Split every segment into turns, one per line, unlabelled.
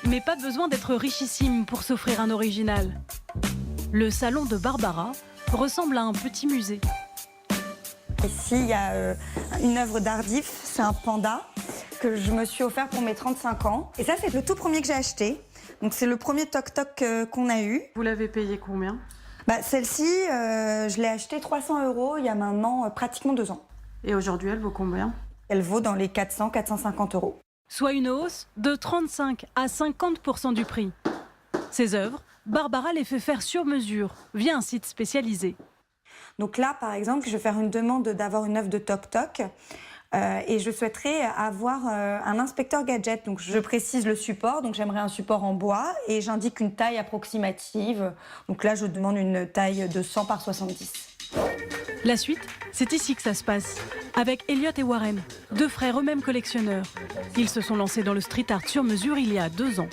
Mais pas besoin d'être richissime pour s'offrir un original. Le salon de Barbara ressemble à un petit musée.
Ici, il y a une œuvre d'Ardif, c'est un panda que je me suis offert pour mes 35 ans. Et ça, c'est le tout premier que j'ai acheté. Donc c'est le premier toc-toc qu'on a eu.
Vous l'avez payé combien?
Celle-ci, je l'ai achetée 300 € il y a maintenant pratiquement 2 ans.
Et aujourd'hui, elle vaut combien?
Elle vaut dans les 400-450 €.
Soit une hausse de 35 à 50% du prix. Ces œuvres, Barbara les fait faire sur mesure via un site spécialisé.
Donc là, par exemple, je vais faire une demande d'avoir une œuvre de toc-toc et je souhaiterais avoir un inspecteur gadget. Donc je précise le support, donc j'aimerais un support en bois et j'indique une taille approximative. Donc là, je demande une taille de 100 par 70.
La suite, c'est ici que ça se passe, avec Elliot et Warren, deux frères eux-mêmes collectionneurs. Ils se sont lancés dans le street art sur mesure il y a 2 ans.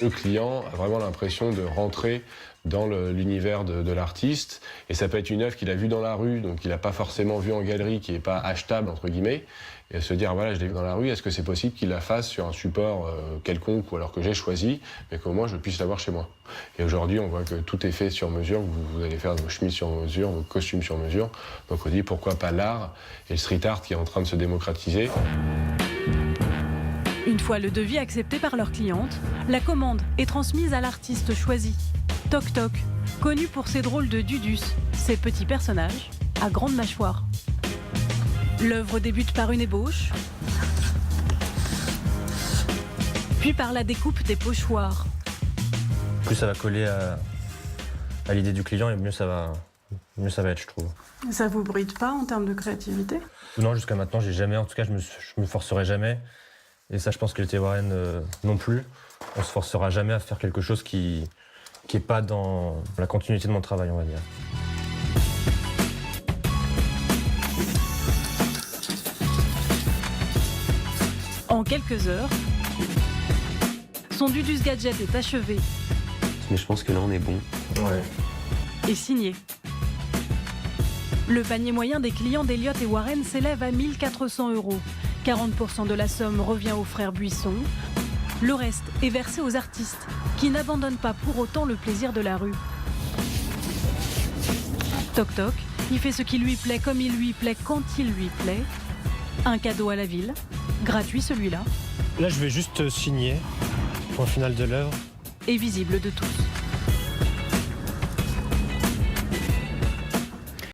Le client a vraiment l'impression de rentrer dans l'univers de l'artiste. Et ça peut être une œuvre qu'il a vue dans la rue, donc qu'il n'a pas forcément vue en galerie, qui n'est pas achetable, entre guillemets. Et se dire, voilà, je l'ai vue dans la rue, est-ce que c'est possible qu'il la fasse sur un support quelconque, ou alors que j'ai choisi, mais qu'au moins je puisse l'avoir chez moi. Et aujourd'hui, on voit que tout est fait sur mesure. Vous allez faire vos chemises sur mesure, vos costumes sur mesure. Donc on dit, pourquoi pas l'art et le street art qui est en train de se démocratiser.
Une fois le devis accepté par leur cliente, la commande est transmise à l'artiste choisi. Toc Toc, connu pour ses drôles de dudus, ces petits personnages à grande mâchoire. L'œuvre débute par une ébauche, puis par la découpe des pochoirs.
Plus ça va coller à l'idée du client et mieux ça va être, je trouve.
Ça vous bride pas en termes de créativité?
Non, jusqu'à maintenant, j'ai jamais, en tout cas, je me forcerai jamais. Et ça, je pense que les Warren non plus. On se forcera jamais à faire quelque chose qui est pas dans la continuité de mon travail, on va dire.
En quelques heures, son Dudus Gadget est achevé.
Mais je pense que là, on est bon.
Ouais.
Et signé. Le panier moyen des clients d'Elliot et Warren s'élève à 1 400 €. 40% de la somme revient aux frères Buisson. Le reste est versé aux artistes qui n'abandonnent pas pour autant le plaisir de la rue. Toc Toc, il fait ce qui lui plaît comme il lui plaît quand il lui plaît. Un cadeau à la ville, gratuit celui-là.
Là, je vais juste signer, point final de l'œuvre.
Et visible de tous.